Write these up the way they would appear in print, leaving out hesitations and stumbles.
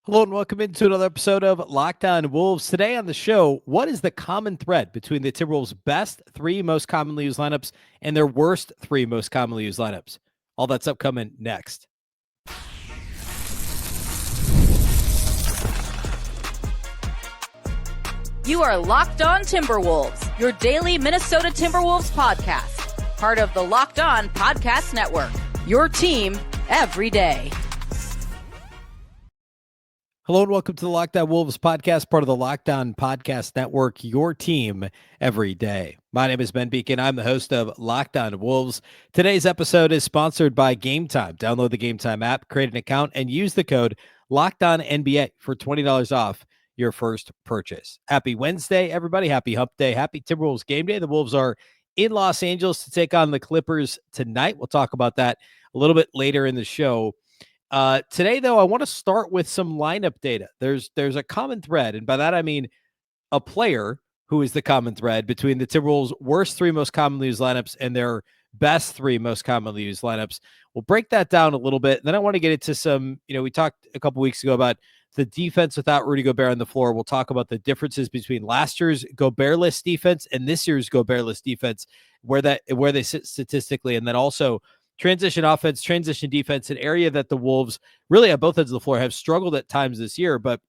Hello and welcome into another episode of Locked On Wolves. Today on the show, what is the common thread between the Timberwolves' best three most commonly used lineups and their worst three most commonly used lineups? All that's upcoming next. You are Locked On Timberwolves, your daily Minnesota Timberwolves podcast. Part of the Locked On Podcast Network, your team every day. Hello and welcome to the Locked On Wolves podcast, part of the Locked On Podcast Network, your team every day. My name is Beecken. I'm the host of Locked On Wolves. Today's episode is sponsored by Game Time. Download the Game Time app, create an account, and use the code LOCKEDONNBA for $20 off your first purchase. Happy Wednesday, everybody. Happy Hump Day. Happy Timberwolves game day. The Wolves are in Los Angeles to take on the Clippers tonight. We'll talk about that a little bit later in the show. Today, though, I want to start with some lineup data. There's a common thread, and by that I mean a player who is the common thread between the Timberwolves' worst three most commonly used lineups and their best three most commonly used lineups. We'll break that down a little bit. Then I want to get into some, we talked a couple weeks ago about the defense without Rudy Gobert on the floor. We'll talk about the differences between last year's Gobert-less defense and this year's Gobert-less defense, where they sit statistically, and then also transition offense, transition defense, an area that the Wolves really on both ends of the floor have struggled at times this year, but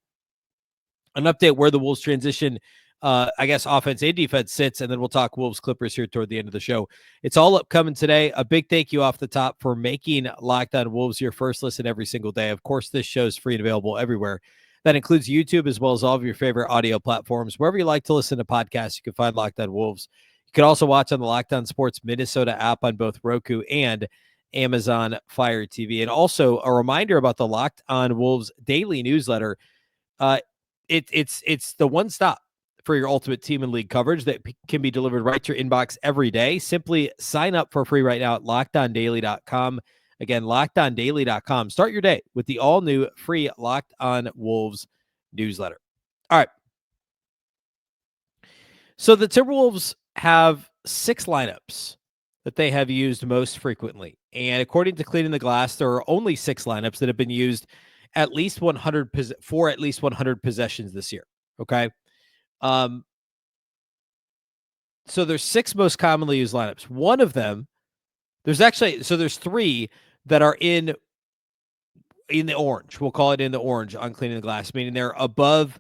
an update where the Wolves transition, offense and defense sits, and then we'll talk Wolves Clippers here toward the end of the show. It's all upcoming today. A big thank you off the top for making Locked On Wolves your first listen every single day. Of course, this show is free and available everywhere. That includes YouTube as well as all of your favorite audio platforms. Wherever you like to listen to podcasts, you can find Locked On Wolves. You can also watch on the Locked On Sports Minnesota app on both Roku and Amazon Fire TV. And also a reminder about the Locked On Wolves daily newsletter. It's the one stop for your ultimate team and league coverage that can be delivered right to your inbox every day. Simply sign up for free right now at LockedOnDaily.com. Again, LockedOnDaily.com. Start your day with the all-new free Locked On Wolves newsletter. All right. So the Timberwolves have 6 lineups that they have used most frequently. And according to Cleaning the Glass, there are only 6 lineups that have been used at least 100 possessions this year. Okay. So there's 6 most commonly used lineups. One of them, there's 3 that are in the orange. We'll call it in the orange on Cleaning the Glass, meaning they're above,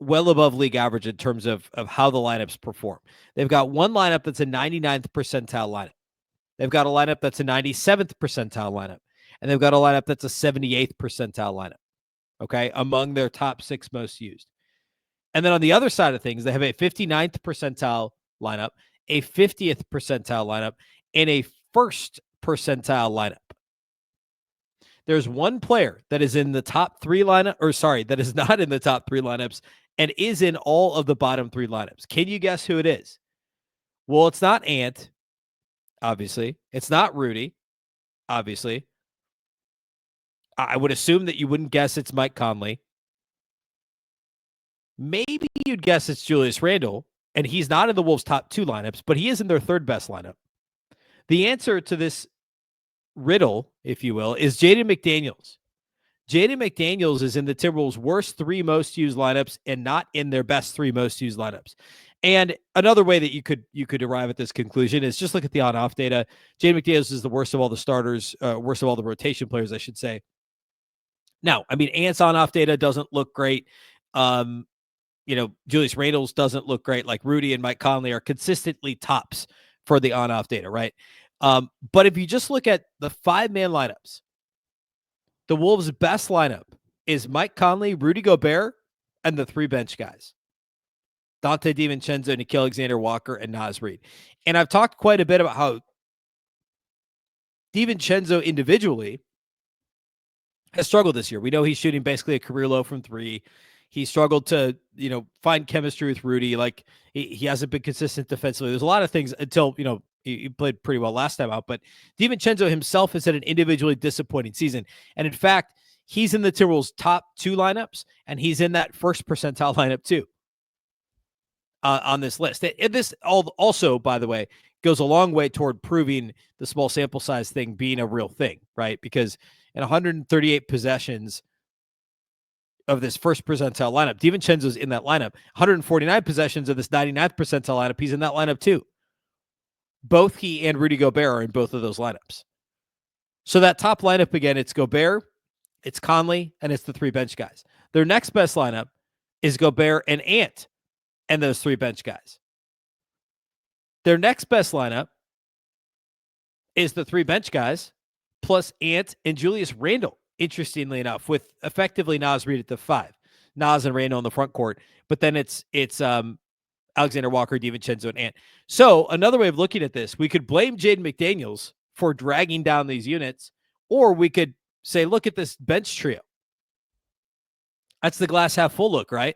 well above league average in terms of how the lineups perform. They've got one lineup that's a 99th percentile lineup. They've got a lineup that's a 97th percentile lineup. And they've got a lineup that's a 78th percentile lineup, okay, among their top 6 most used. And then on the other side of things, they have a 59th percentile lineup, a 50th percentile lineup, and a first percentile lineup. There's one player that is in the top 3 lineup, that is not in the top 3 lineups and is in all of the bottom 3 lineups. Can you guess who it is? Well, it's not Ant, obviously. It's not Rudy, obviously. I would assume that you wouldn't guess it's Mike Conley. Maybe you'd guess it's Julius Randle, and he's not in the Wolves' top 2 lineups, but he is in their 3rd best lineup. The answer to this riddle, if you will, is Jaden McDaniels. Jaden McDaniels is in the Timberwolves' worst 3 most used lineups and not in their best 3 most used lineups. And another way that you could arrive at this conclusion is just look at the on-off data. Jaden McDaniels is the worst of all the starters, worst of all the rotation players, I should say. Now, I mean, Ant's on-off data doesn't look great. Julius Randle's doesn't look great. Like Rudy and Mike Conley are consistently tops for the on-off data, right? But if you just look at the 5-man lineups, the Wolves' best lineup is Mike Conley, Rudy Gobert, and the 3 bench guys. Dante DiVincenzo, Nickeil Alexander-Walker, and Naz Reid. And I've talked quite a bit about how DiVincenzo individually has struggled this year. We know he's shooting basically a career low from 3. He struggled to, find chemistry with Rudy. Like he hasn't been consistent defensively. There's a lot of things until, he played pretty well last time out, but DiVincenzo himself has had an individually disappointing season. And in fact, he's in the Timberwolves' top 2 lineups, and he's in that first percentile lineup too on this list. And this also, by the way, goes a long way toward proving the small sample size thing being a real thing, right? Because in 138 possessions, of this first percentile lineup. DiVincenzo's in that lineup. 149 possessions of this 99th percentile lineup. He's in that lineup too. Both he and Rudy Gobert are in both of those lineups. So that top lineup, again, it's Gobert, it's Conley, and it's the three bench guys. Their next best lineup is Gobert and Ant and those three bench guys. Their next best lineup is the three bench guys plus Ant and Julius Randle, interestingly enough, with effectively Naz Reid at the 5. Naz and Randle in the front court. But then it's Alexander Walker, DiVincenzo, and Ant. So another way of looking at this, we could blame Jaden McDaniels for dragging down these units, or we could say, look at this bench trio. That's the glass half full look, right?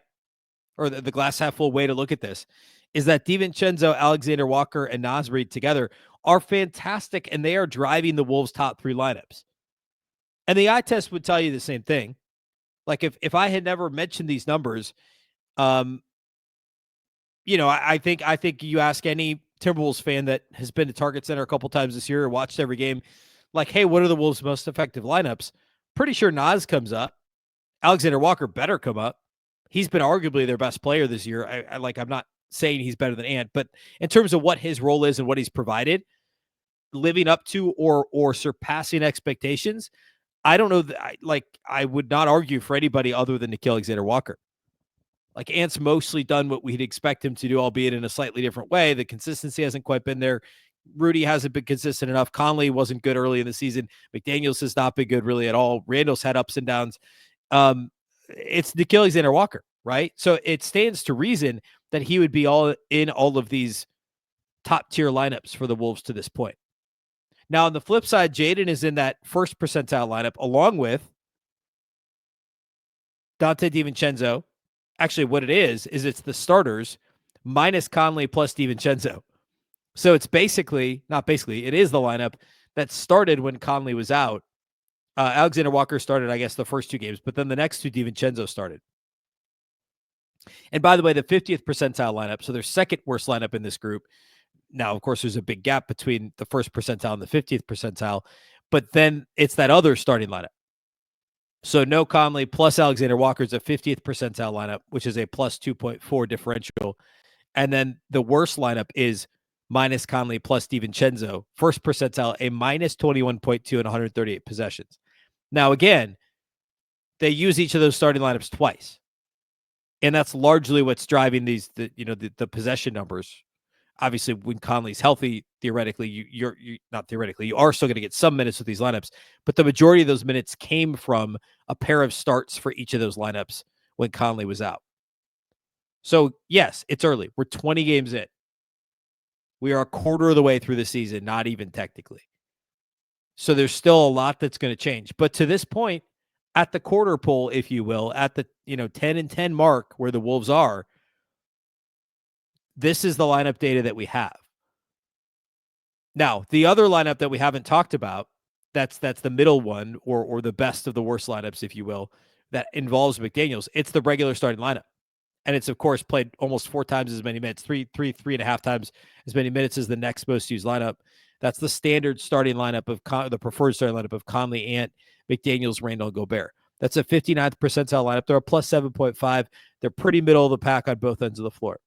Or the glass half full way to look at this is that DiVincenzo, Alexander Walker, and Naz Reid together are fantastic, and they are driving the Wolves' top three lineups. And the eye test would tell you the same thing. Like if I had never mentioned these numbers, I think you ask any Timberwolves fan that has been to Target Center a couple times this year or watched every game, like, hey, what are the Wolves' most effective lineups? Pretty sure Naz comes up. Alexander Walker better come up. He's been arguably their best player this year. I'm not saying he's better than Ant, but in terms of what his role is and what he's provided, living up to or surpassing expectations, I don't know. I would not argue for anybody other than Nickeil Alexander-Walker. Like Ant's mostly done what we'd expect him to do, albeit in a slightly different way. The consistency hasn't quite been there. Rudy hasn't been consistent enough. Conley wasn't good early in the season. McDaniels has not been good really at all. Randle's had ups and downs. It's Nickeil Alexander-Walker, right? So it stands to reason that he would be all of these top tier lineups for the Wolves to this point. Now, on the flip side, Jaden is in that first percentile lineup along with Donte DiVincenzo. Actually, what it is it's the starters minus Conley plus DiVincenzo. So it's it is the lineup that started when Conley was out. Alexander Walker started, I guess, the first two games, but then the next two DiVincenzo started. And by the way, the 50th percentile lineup, so their second worst lineup in this group. Now, of course, there's a big gap between the first percentile and the 50th percentile, but then it's that other starting lineup. So no Conley plus Alexander Walker is a 50th percentile lineup, which is a plus 2.4 differential. And then the worst lineup is minus Conley plus DiVincenzo. First percentile, a minus 21.2 and 138 possessions. Now, again, they use each of those starting lineups twice. And that's largely what's driving the possession numbers. Obviously, when Conley's healthy, theoretically, you are still going to get some minutes with these lineups, but the majority of those minutes came from a pair of starts for each of those lineups when Conley was out. So, yes, it's early. We're 20 games in. We are a quarter of the way through the season, not even technically. So there's still a lot that's going to change. But to this point, at the quarter pole, if you will, at the 10-10 mark where the Wolves are, this is the lineup data that we have. Now, the other lineup that we haven't talked about, that's the middle one or the best of the worst lineups, if you will, that involves McDaniels. It's the regular starting lineup. And it's, of course, played almost 4 times as many minutes, three and a half times as many minutes as the next most used lineup. That's the standard starting lineup of the preferred starting lineup of Conley, Ant, McDaniels, Randle, and Gobert. That's a 59th percentile lineup. They're a plus 7.5. They're pretty middle of the pack on both ends of the floor.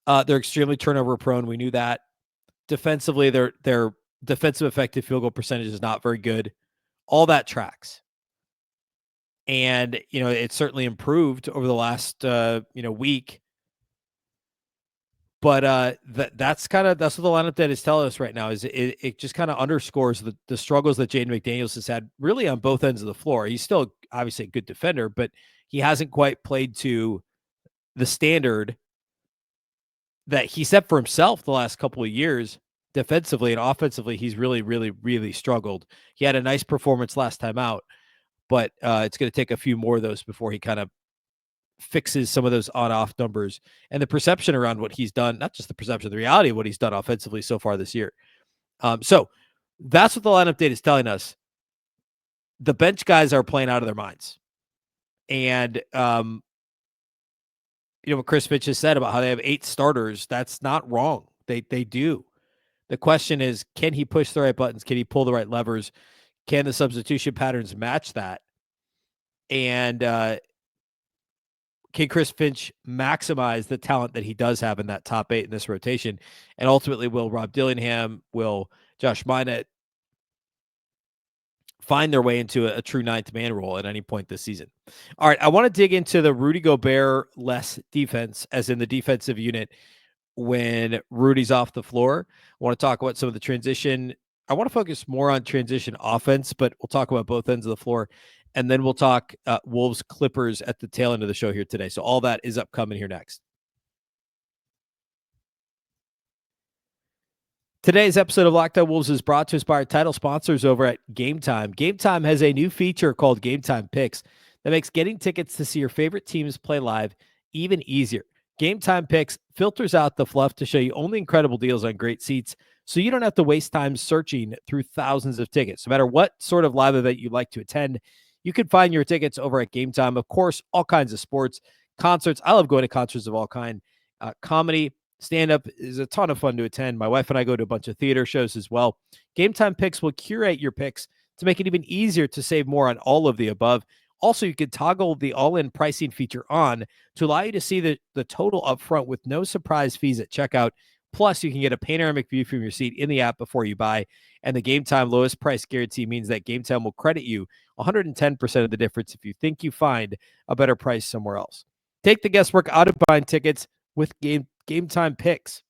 They're extremely turnover prone. We knew that. Defensively, their defensive effective field goal percentage is not very good. All that tracks. And, it's certainly improved over the last, week. But that's what the lineup that is telling us right now is it just kind of underscores the struggles that Jaden McDaniels has had really on both ends of the floor. He's still obviously a good defender, but he hasn't quite played to the standard that he set for himself the last couple of years defensively and offensively. He's really, really, really struggled. He had a nice performance last time out, but it's going to take a few more of those before he kind of fixes some of those on-off numbers and the perception around what he's done, not just the perception, the reality of what he's done offensively so far this year. So that's what the lineup data is telling us. The bench guys are playing out of their minds. And, what Chris Fitch has said about how they have 8 starters, that's not wrong. They do. The question is, can he push the right buttons? Can he pull the right levers? Can the substitution patterns match that? And can Chris Finch maximize the talent that he does have in that top 8 in this rotation? And ultimately, will Rob Dillingham, will Josh Minott find their way into a true ninth man role at any point this season? All right, I want to dig into the Rudy Gobert less defense, as in the defensive unit when Rudy's off the floor. I want to talk about some of the transition. I want to focus more on transition offense, but we'll talk about both ends of the floor. And then we'll talk Wolves Clippers at the tail end of the show here today. So all that is upcoming here next. Today's episode of Locked On Wolves is brought to us by our title sponsors over at Game Time. Game Time has a new feature called Game Time Picks that makes getting tickets to see your favorite teams play live even easier. Game Time Picks filters out the fluff to show you only incredible deals on great seats, so you don't have to waste time searching through thousands of tickets. No matter what sort of live event you'd like to attend, you can find your tickets over at Game Time. Of course, all kinds of sports, concerts. I love going to concerts of all kinds. Comedy, stand-up is a ton of fun to attend. My wife and I go to a bunch of theater shows as well. Game Time Picks will curate your picks to make it even easier to save more on all of the above. Also, you can toggle the all-in pricing feature on to allow you to see the total up front with no surprise fees at checkout. Plus, you can get a panoramic view from your seat in the app before you buy. And the Game Time lowest price guarantee means that Game Time will credit you 110% of the difference if you think you find a better price somewhere else. Take the guesswork out of buying tickets with Game Time Picks.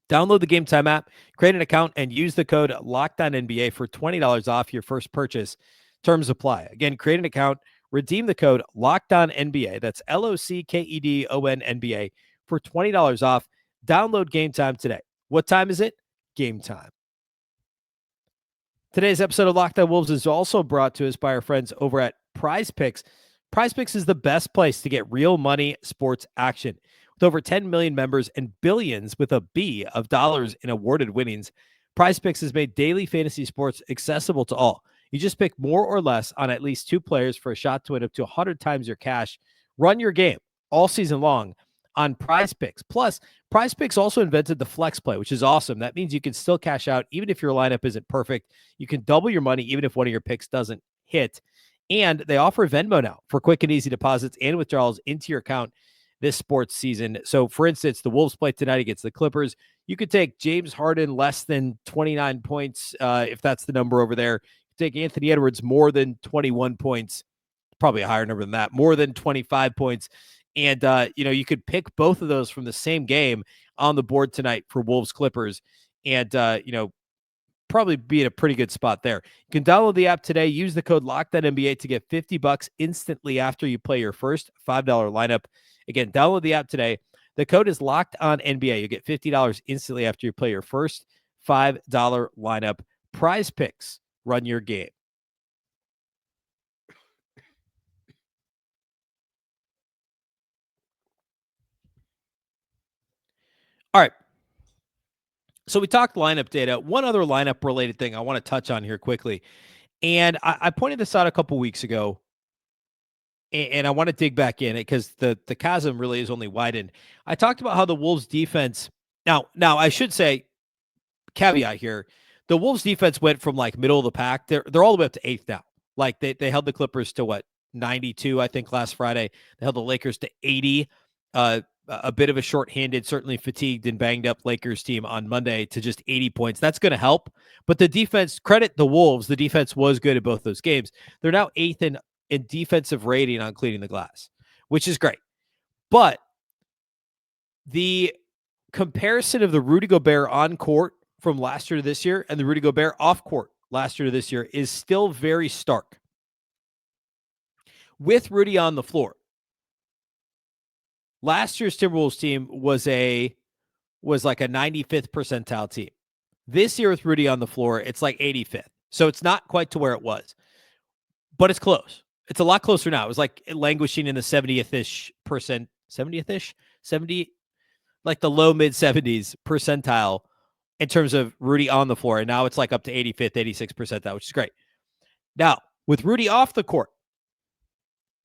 Download the Game Time app, create an account, and use the code LOCKEDONNBA for $20 off your first purchase. Terms apply. Again, create an account, redeem the code LOCKEDONNBA. That's LOCKEDONNBA for $20 off. Download Game Time today. What time is it? Game time. Today's episode of Locked On Wolves is also brought to us by our friends over at PrizePicks. PrizePicks is the best place to get real money sports action. With over 10 million members and billions with a B of dollars in awarded winnings, PrizePicks has made daily fantasy sports accessible to all. You just pick more or less on at least 2 players for a shot to win up to 100 times your cash. Run your game all season long on PrizePicks. Plus, PrizePicks also invented the flex play, which is awesome. That means you can still cash out even if your lineup isn't perfect. You can double your money even if one of your picks doesn't hit. And they offer Venmo now for quick and easy deposits and withdrawals into your account this sports season. So, for instance, the Wolves play tonight against the Clippers. You could take James Harden less than 29 points, if that's the number over there. Take Anthony Edwards more than 21 points, probably a higher number than that, more than 25 points. And, you could pick both of those from the same game on the board tonight for Wolves Clippers. And, probably be in a pretty good spot there. You can download the app today. Use the code LOCKEDONNBA to get $50 instantly after you play your first $5 lineup. Again, download the app today. The code is LOCKEDONNBA. You get $50 instantly after you play your first $5 lineup. PrizePicks. Run your game. All right. So we talked lineup data. One other lineup related thing I want to touch on here quickly. And I pointed this out a couple weeks ago, and I want to dig back in it because the chasm really is only widened. I talked about how the Wolves defense, now I should say, caveat here, the Wolves defense went from like middle of the pack. They're all the way up to 8th now. Like they held the Clippers to 92, I think, last Friday. They held the Lakers to 80. A bit of a shorthanded, certainly fatigued and banged up Lakers team on Monday to just 80 points. That's going to help. But the defense, credit the Wolves, the defense was good at both those games. They're now 8th in defensive rating on cleaning the glass, which is great. But the comparison of the Rudy Gobert on court from last year to this year and the Rudy Gobert off court last year to this year is still very stark. With Rudy on the floor, last year's Timberwolves team was like a 95th percentile team. This year with Rudy on the floor, it's like 85th. So it's not quite to where it was, but it's close. It's a lot closer now. It was like languishing in the 70th-ish percent, 70th-ish, 70, like the low mid 70s percentile in terms of Rudy on the floor. And now it's like up to 85th, 86th percentile, which is great. Now, with Rudy off the court,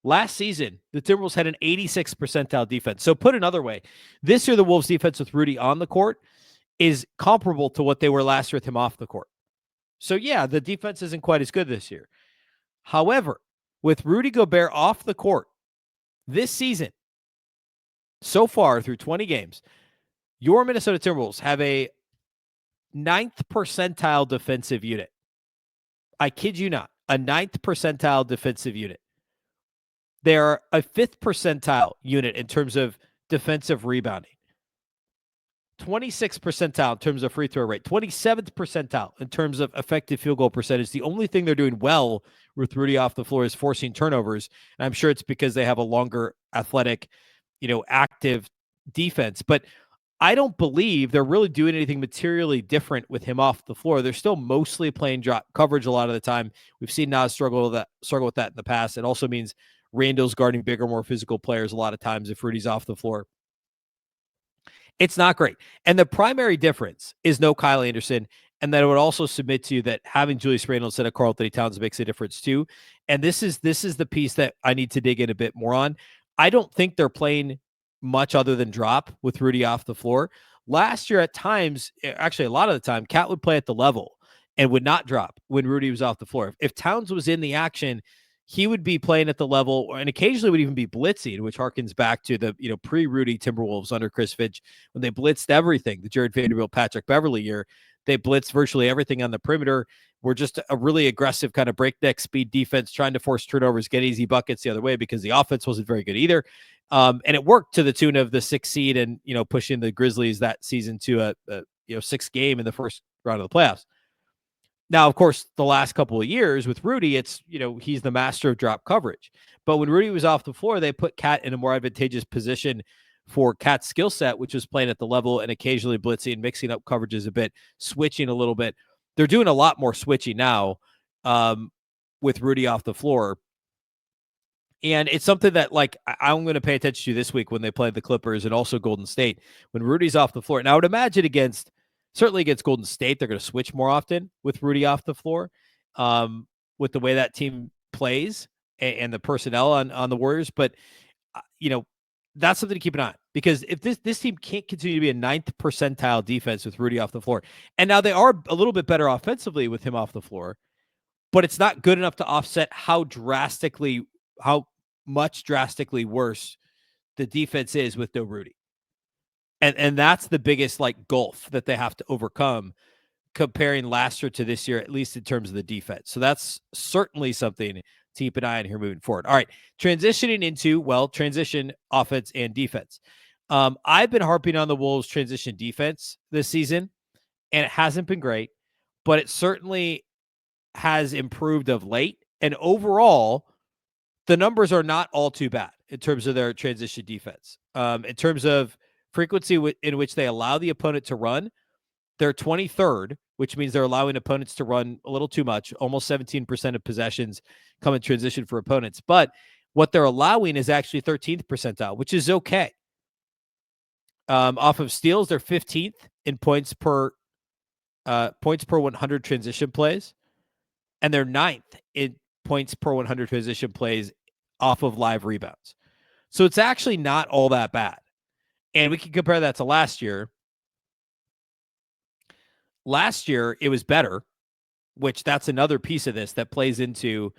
last season, the Timberwolves had an 86th percentile defense. So put another way, this year the Wolves defense with Rudy on the court is comparable to what they were last year with him off the court. So yeah, the defense isn't quite as good this year. However, with Rudy Gobert off the court this season, so far through 20 games, your Minnesota Timberwolves have a 9th percentile defensive unit. I kid you not, a 9th percentile defensive unit. They're a 5th percentile unit in terms of defensive rebounding. 26th percentile in terms of free throw rate, 27th percentile in terms of effective field goal percentage. The only thing they're doing well with Rudy off the floor is forcing turnovers. And I'm sure it's because they have a longer athletic, active defense. But I don't believe they're really doing anything materially different with him off the floor. They're still mostly playing drop coverage a lot of the time. We've seen Nas struggle with that in the past. It also means Randle's guarding bigger, more physical players a lot of times if Rudy's off the floor. It's not great. And the primary difference is no Kyle Anderson. And then I would also submit to you that having Julius Randle instead of Karl Anthony Towns makes a difference too. And this is the piece that I need to dig in a bit more on. I don't think they're playing much other than drop with Rudy off the floor. Last year at times, actually a lot of the time, Cat would play at the level and would not drop when Rudy was off the floor. If Towns was in the action, he would be playing at the level and occasionally would even be blitzing, which harkens back to the pre-Rudy Timberwolves under Chris Finch when they blitzed everything. The Jared Vanderbilt, Patrick Beverley year, they blitzed virtually everything on the perimeter. We're just a really aggressive kind of breakneck speed defense, trying to force turnovers, get easy buckets the other way because the offense wasn't very good either. And it worked to the tune of the 6th seed and pushing the Grizzlies that season to a 6th game in the first round of the playoffs. Now, of course, the last couple of years with Rudy, it's, he's the master of drop coverage. But when Rudy was off the floor, they put Cat in a more advantageous position for Cat's skill set, which was playing at the level and occasionally blitzing, mixing up coverages a bit, switching a little bit. They're doing a lot more switching now with Rudy off the floor. And it's something that, I'm going to pay attention to this week when they play the Clippers and also Golden State. When Rudy's off the floor, and I would imagine certainly against Golden State, they're going to switch more often with Rudy off the floor with the way that team plays and the personnel on the Warriors. But, that's something to keep an eye on because if this team can't continue to be a 9th percentile defense with Rudy off the floor, and now they are a little bit better offensively with him off the floor, but it's not good enough to offset how much drastically worse the defense is with no Rudy. And that's the biggest gulf that they have to overcome comparing last year to this year, at least in terms of the defense. So that's certainly something to keep an eye on here moving forward. All right, transitioning into, transition offense and defense. I've been harping on the Wolves' transition defense this season, and it hasn't been great, but it certainly has improved of late. And overall, the numbers are not all too bad in terms of their transition defense. In terms of frequency in which they allow the opponent to run, they're 23rd, which means they're allowing opponents to run a little too much. Almost 17% of possessions come in transition for opponents. But what they're allowing is actually 13th percentile, which is okay. Off of steals, they're 15th in points per 100 transition plays, and they're 9th in points per 100 transition plays off of live rebounds. So it's actually not all that bad. And we can compare that to last year. Last year, it was better, which that's another piece of this that plays into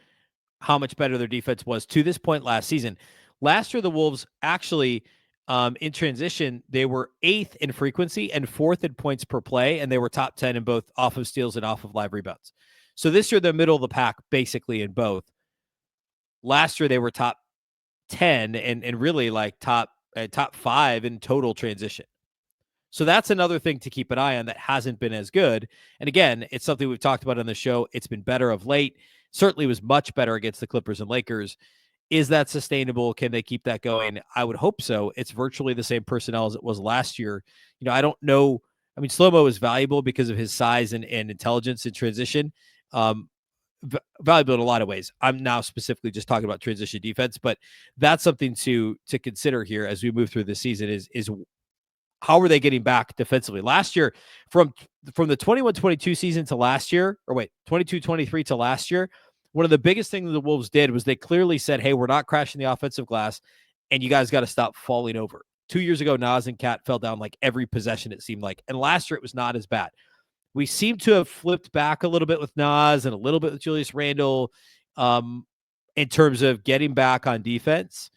how much better their defense was to this point last season. Last year, the Wolves actually, in transition, they were 8th in frequency and 4th in points per play, and they were top 10 in both off of steals and off of live rebounds. So this year, they're middle of the pack, basically, in both. Last year, they were top 10 and really top 5 in total transition. So that's another thing to keep an eye on that hasn't been as good. And again, it's something we've talked about on the show. It's been better of late. Certainly was much better against the Clippers and Lakers. Is that sustainable? Can they keep that going? I would hope so. It's virtually the same personnel as it was last year. I don't know. I mean, Slow-Mo is valuable because of his size and intelligence in transition. Valuable in a lot of ways. I'm now specifically just talking about transition defense, but that's something to consider here as we move through the season is how are they getting back defensively? Last year, from the 21-22 season to last year, 22-23 to last year, one of the biggest things the Wolves did was they clearly said, hey, we're not crashing the offensive glass, and you guys got to stop falling over. 2 years ago, Nas and Cat fell down every possession, it seemed like. And last year, it was not as bad. We seem to have flipped back a little bit with Nas and a little bit with Julius Randle. in terms of getting back on defense.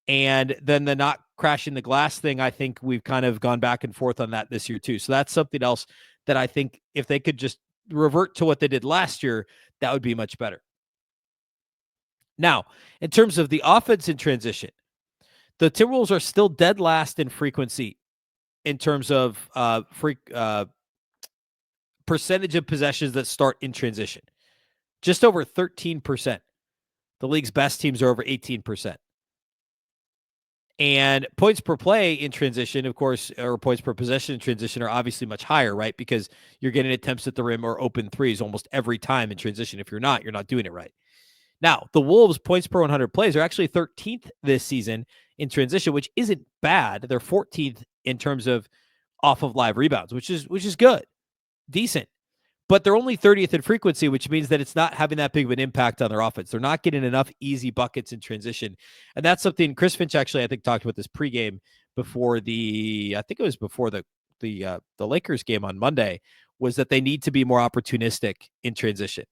And then the not crashing the glass thing, I think we've kind of gone back and forth on that this year too. So that's something else that I think if they could just revert to what they did last year, that would be much better. Now, in terms of the offense in transition, the Timberwolves are still dead last in frequency in terms of percentage of possessions that start in transition. Just over 13%. The league's best teams are over 18%. And points per play in transition, of course, or points per possession in transition are obviously much higher, right? Because you're getting attempts at the rim or open threes almost every time in transition. If you're not doing it right. Now, the Wolves' points per 100 plays are actually 13th this season in transition, which isn't bad. They're 14th in terms of off of live rebounds, which is good, decent. But they're only 30th in frequency, which means that it's not having that big of an impact on their offense. They're not getting enough easy buckets in transition. And that's something Chris Finch actually, I think, talked about this pregame before the Lakers game on Monday, was that they need to be more opportunistic in transition.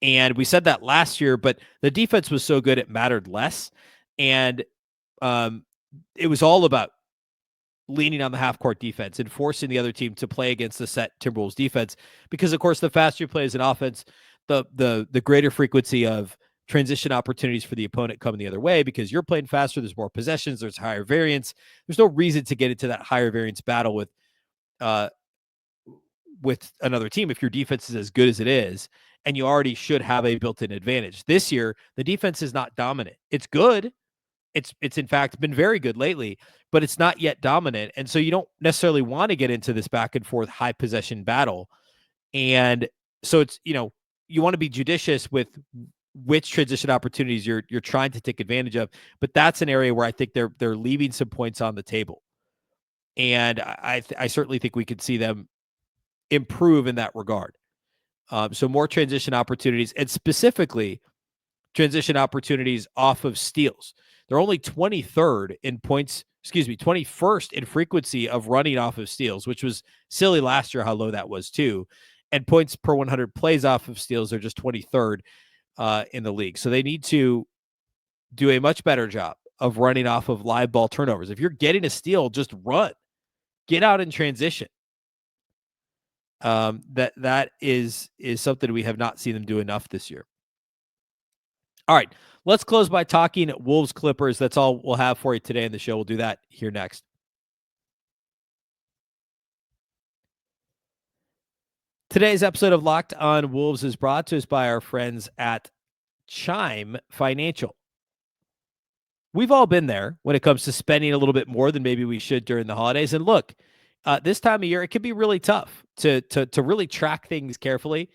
And we said that last year, but the defense was so good it mattered less. And it was all about leaning on the half-court defense and forcing the other team to play against the set Timberwolves defense. Because, of course, the faster you play as an offense, the greater frequency of transition opportunities for the opponent coming the other way, because you're playing faster, there's more possessions, there's higher variance. There's no reason to get into that higher variance battle with another team if your defense is as good as it is, and you already should have a built-in advantage. This year, the defense is not dominant. It's good. It's in fact been very good lately, but it's not yet dominant. And so you don't necessarily want to get into this back and forth high possession battle. And so it's, you want to be judicious with which transition opportunities you're trying to take advantage of. But that's an area where I think they're leaving some points on the table. And I certainly think we could see them improve in that regard. So more transition opportunities, and specifically transition opportunities off of steals. They're only 23rd in points, 21st in frequency of running off of steals, which was silly last year how low that was too. And points per 100 plays off of steals are just 23rd in the league. So they need to do a much better job of running off of live ball turnovers. If you're getting a steal, just run. Get out in transition. That is something we have not seen them do enough this year. All right, let's close by talking Wolves Clippers. That's all we'll have for you today in the show. We'll do that here next. Today's episode of Locked On Wolves is brought to us by our friends at Chime Financial. We've all been there when it comes to spending a little bit more than maybe we should during the holidays. And look, this time of year, it can be really tough to really track things carefully.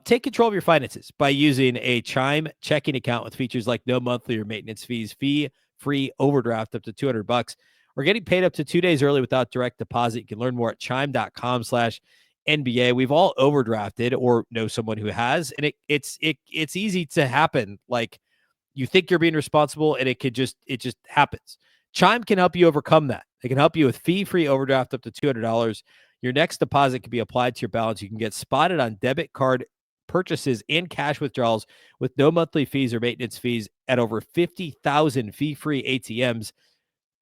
Take control of your finances by using a Chime checking account with features like no monthly or maintenance fees, fee-free overdraft up to $200, or getting paid up to 2 days early without direct deposit. You can learn more at chime.com/NBA. We've all overdrafted or know someone who has, and it's easy to happen. Like, you think you're being responsible, and it just happens. Chime can help you overcome that. They can help you with fee-free overdraft up to $200. Your next deposit can be applied to your balance. You can get spotted on debit card purchases and cash withdrawals with no monthly fees or maintenance fees at over 50,000 fee-free ATMs.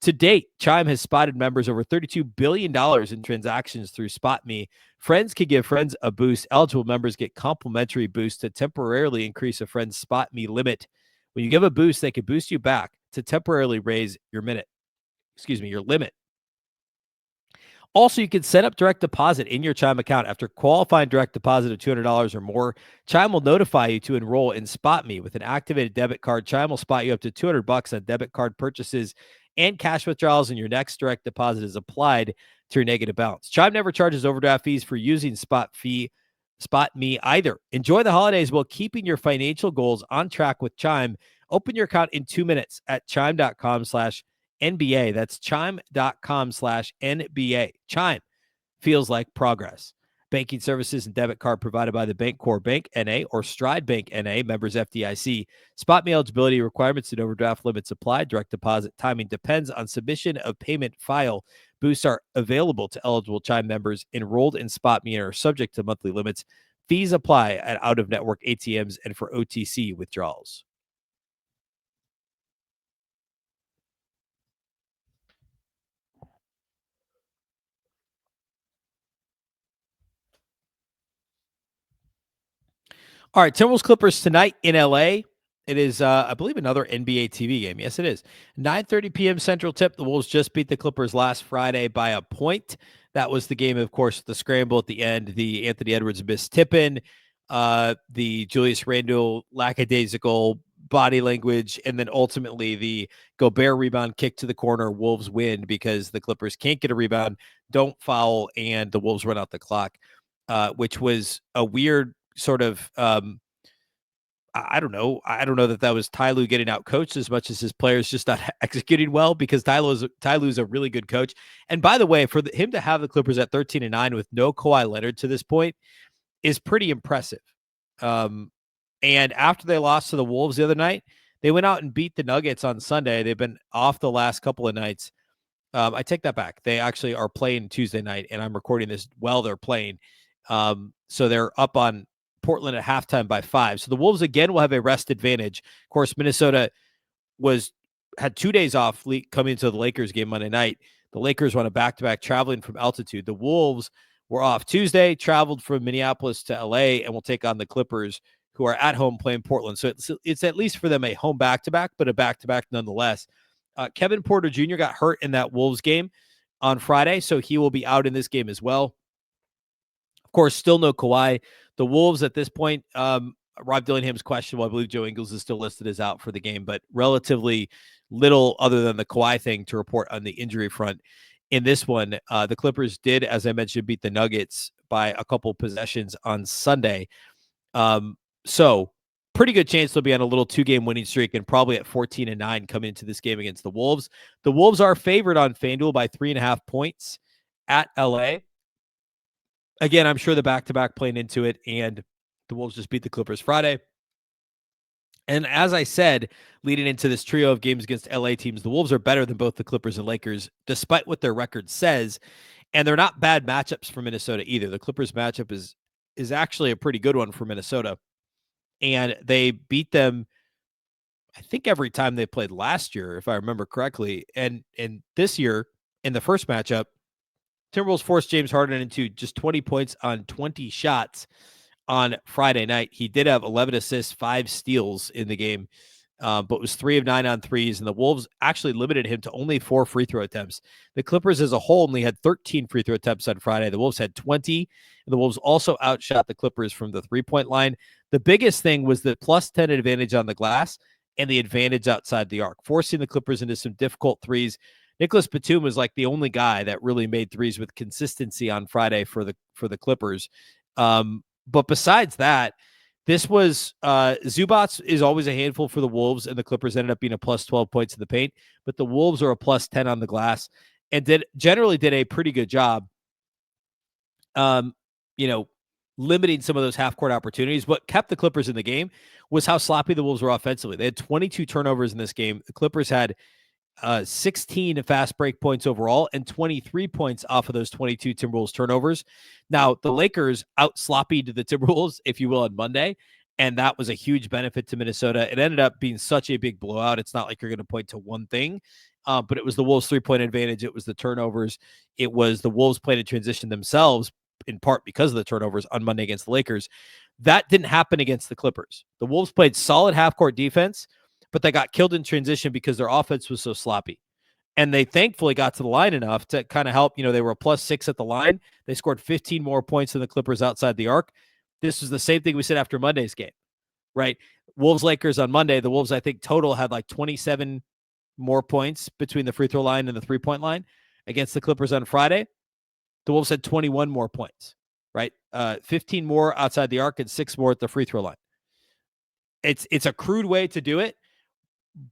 To date, Chime has spotted members over $32 billion in transactions through SpotMe. Friends can give friends a boost. Eligible members get complimentary boosts to temporarily increase a friend's SpotMe limit. When you give a boost, they can boost you back to temporarily raise your limit. Also, you can set up direct deposit in your Chime account. After qualifying direct deposit of $200 or more, Chime will notify you to enroll in SpotMe. With an activated debit card, Chime will spot you up to $200 on debit card purchases and cash withdrawals, and your next direct deposit is applied to your negative balance. Chime never charges overdraft fees for using SpotMe either. Enjoy the holidays while keeping your financial goals on track with Chime. Open your account in 2 minutes at chime.com/NBA. That's chime.com/NBA. Chime feels like progress. Banking services and debit card provided by the Bancorp Bank N.A. or Stride Bank N.A., members FDIC. SpotMe eligibility requirements and overdraft limits apply. Direct deposit timing depends on submission of payment file. Boosts are available to eligible Chime members enrolled in SpotMe and are subject to monthly limits. Fees apply at out-of-network ATMs and for OTC withdrawals. All right, Timberwolves Clippers tonight in LA. It is, I believe, another NBA TV game. Yes, it is. 9:30 p.m. Central tip. The Wolves just beat the Clippers last Friday by a point. That was the game, of course, the scramble at the end, the Anthony Edwards missed tip-in, the Julius Randle lackadaisical body language, and then ultimately the Gobert rebound kick to the corner. Wolves win because the Clippers can't get a rebound, don't foul, and the Wolves run out the clock, which was a weird sort of I don't know. I don't know that was Ty Lue getting out coached as much as his players just not executing well, because Ty Lue's a really good coach. And by the way, for him to have the Clippers at 13-9 with no Kawhi Leonard to this point is pretty impressive. And after they lost to the Wolves the other night, they went out and beat the Nuggets on Sunday. They've been off the last couple of nights. I take that back. They actually are playing Tuesday night, and I'm recording this while they're playing. So they're up on Portland at halftime by 5. So the Wolves again will have a rest advantage. Of course, Minnesota had 2 days off coming into the Lakers game Monday night. The Lakers were on a back-to-back traveling from altitude. The Wolves were off Tuesday, traveled from Minneapolis to LA, and will take on the Clippers, who are at home playing Portland. So it's at least for them a home back-to-back, but a back-to-back nonetheless. Kevin Porter Jr. got hurt in that Wolves game on Friday, so he will be out in this game as well. Of course, still no Kawhi. The Wolves at this point, Rob Dillingham's questionable. I believe Joe Ingles is still listed as out for the game, but relatively little other than the Kawhi thing to report on the injury front. In this one, the Clippers did, as I mentioned, beat the Nuggets by a couple possessions on Sunday. So pretty good chance they'll be on a little 2-game winning streak and probably at 14-9 coming into this game against the Wolves. The Wolves are favored on FanDuel by 3.5 points at LA. Again, I'm sure the back-to-back playing into it, and the Wolves just beat the Clippers Friday. And as I said, leading into this trio of games against LA teams, the Wolves are better than both the Clippers and Lakers, despite what their record says. And they're not bad matchups for Minnesota either. The Clippers matchup is actually a pretty good one for Minnesota. And they beat them, I think, every time they played last year, if I remember correctly. And this year, in the first matchup, Timberwolves forced James Harden into just 20 points on 20 shots on Friday night. He did have 11 assists, 5 steals in the game, but was 3 of 9 on threes, and the Wolves actually limited him to only 4 free throw attempts. The Clippers as a whole only had 13 free throw attempts on Friday. The Wolves had 20, and the Wolves also outshot the Clippers from the three-point line. The biggest thing was the plus 10 advantage on the glass and the advantage outside the arc, forcing the Clippers into some difficult threes. Nicholas Batum was like the only guy that really made threes with consistency on Friday for the Clippers. But besides that, this was Zubats is always a handful for the Wolves, and the Clippers ended up being a plus 12 points in the paint. But the Wolves are a plus 10 on the glass and generally did a pretty good job, limiting some of those half-court opportunities. What kept the Clippers in the game was how sloppy the Wolves were offensively. They had 22 turnovers in this game. The Clippers had 16 fast break points overall and 23 points off of those 22 Timberwolves turnovers. Now, the Lakers out-sloppied the Timberwolves, if you will, on Monday, and that was a huge benefit to Minnesota. It ended up being such a big blowout. It's not like you're going to point to one thing, but it was the Wolves' three-point advantage. It was the turnovers. It was the Wolves playing in transition themselves, in part because of the turnovers on Monday against the Lakers. That didn't happen against the Clippers. The Wolves played solid half-court defense, but they got killed in transition because their offense was so sloppy. And they thankfully got to the line enough to kind of help. They were a plus 6 at the line. They scored 15 more points than the Clippers outside the arc. This was the same thing we said after Monday's game, right? Wolves-Lakers on Monday, the Wolves, I think, total had like 27 more points between the free throw line and the three-point line. Against the Clippers on Friday, the Wolves had 21 more points, right? 15 more outside the arc and 6 more at the free throw line. It's a crude way to do it,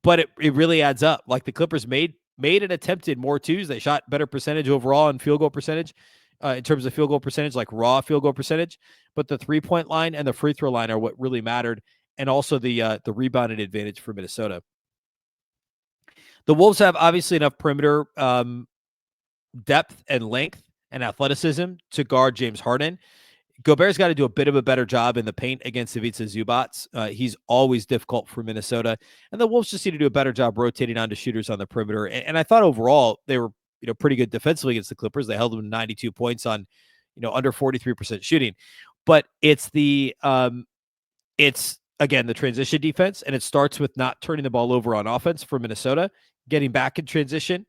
but it really adds up. Like the Clippers made and attempted more twos. They shot better percentage overall in field goal percentage, in terms of field goal percentage, like raw field goal percentage. But the three-point line and the free throw line are what really mattered, and also the rebounding advantage for Minnesota. The Wolves have obviously enough perimeter depth and length and athleticism to guard James Harden. Gobert's got to do a bit of a better job in the paint against Ivica Zubats. He's always difficult for Minnesota. And the Wolves just need to do a better job rotating onto shooters on the perimeter. And I thought overall they were pretty good defensively against the Clippers. They held them to 92 points on under 43% shooting. But it's the It's, again, the transition defense, and it starts with not turning the ball over on offense for Minnesota, getting back in transition,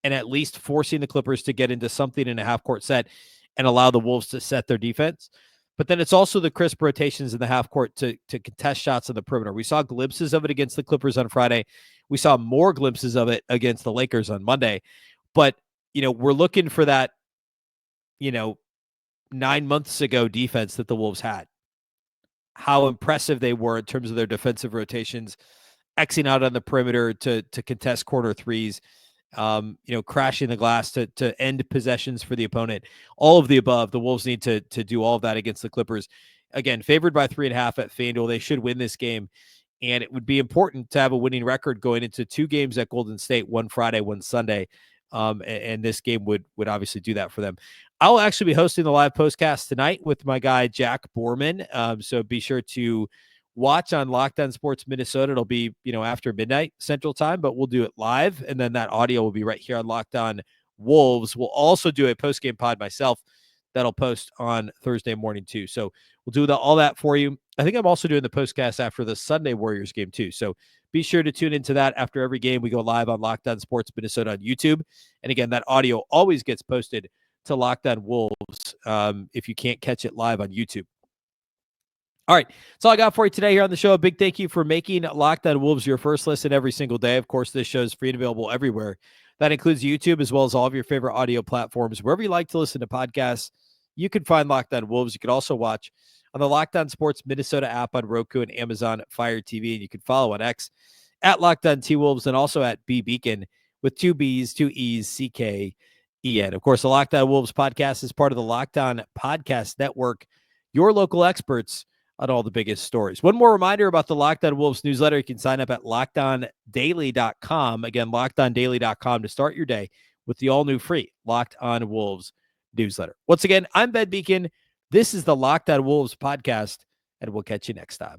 and at least forcing the Clippers to get into something in a half-court set and allow the Wolves to set their defense. But then it's also the crisp rotations in the half-court to contest shots on the perimeter. We saw glimpses of it against the Clippers on Friday. We saw more glimpses of it against the Lakers on Monday. But, we're looking for that, 9 months ago defense that the Wolves had. How impressive they were in terms of their defensive rotations, Xing out on the perimeter to contest corner threes, crashing the glass to end possessions for the opponent. All of the above. The Wolves need to do all of that against the Clippers. Again, favored by 3.5 at FanDuel. They should win this game, and it would be important to have a winning record going into 2 games at Golden State, one Friday, one Sunday. And this game would obviously do that for them. I'll actually be hosting the live postcast tonight with my guy, Jack Borman. So be sure to watch on Locked On Sports Minnesota. It'll be, after midnight Central Time, but we'll do it live. And then that audio will be right here on Locked On Wolves. We'll also do a post-game pod myself that'll post on Thursday morning too. So we'll do all that for you. I think I'm also doing the postcast after the Sunday Warriors game too. So be sure to tune into that. After every game, we go live on Locked On Sports Minnesota on YouTube. And again, that audio always gets posted to Locked On Wolves if you can't catch it live on YouTube. All right, that's all I got for you today here on the show. A big thank you for making Locked On Wolves your first listen every single day. Of course, this show is free and available everywhere. That includes YouTube as well as all of your favorite audio platforms. Wherever you like to listen to podcasts, you can find Locked On Wolves. You can also watch on the Locked On Sports Minnesota app on Roku and Amazon Fire TV. And you can follow on X at Locked On T-Wolves and also at Beecken with 2 B's, 2 E's, C-K-E-N. Of course, the Locked On Wolves podcast is part of the Locked On Podcast Network, your local experts on all the biggest stories. One more reminder about the Locked On Wolves newsletter. You can sign up at LockedOnDaily.com. Again, LockedOnDaily.com to start your day with the all-new free Locked On Wolves newsletter. Once again, I'm Ben Beecken. This is the Locked On Wolves podcast, and we'll catch you next time.